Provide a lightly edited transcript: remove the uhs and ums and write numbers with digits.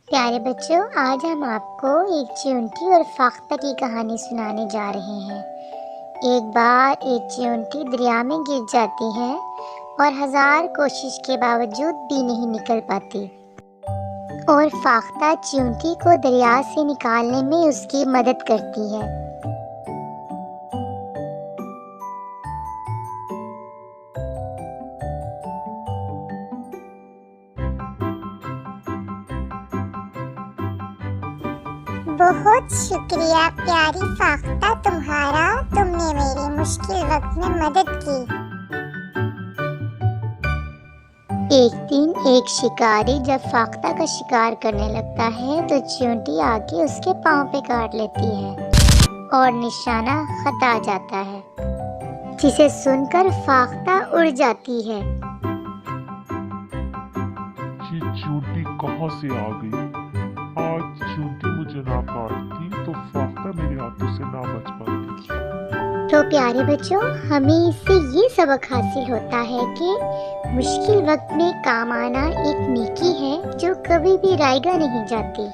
प्यारे बच्चों, आज हम आपको एक चिंटी और फाख्ता की कहानी सुनाने जा रहे हैं। एक बार एक चिंटी दरिया में गिर जाती है और हजार कोशिश के बावजूद भी नहीं निकल पाती और फाख्ता चिंटी को दरिया से निकालने में उसकी मदद करती है। बहुत शुक्रिया प्यारी फाख्ता तुम्हारा, तुमने मेरी मुश्किल वक्त में मदद की। एक दिन एक शिकारी जब फाख्ता का शिकार करने लगता है तो चिंटी आके उसके पांव पे काट लेती है और निशाना खता जाता है, जिसे सुनकर फाख्ता उड़ जाती है। ये चींटी कहाँ से आ गई? आज चींटी मुझे ना काटती तो फाख्ता मेरे हाथों से ना बच पाती। तो प्यारे बच्चों, हमें इससे ये सबक हासिल होता है कि मुश्किल वक्त में काम आना एक नेकी है जो कभी भी रायगा नहीं जाती।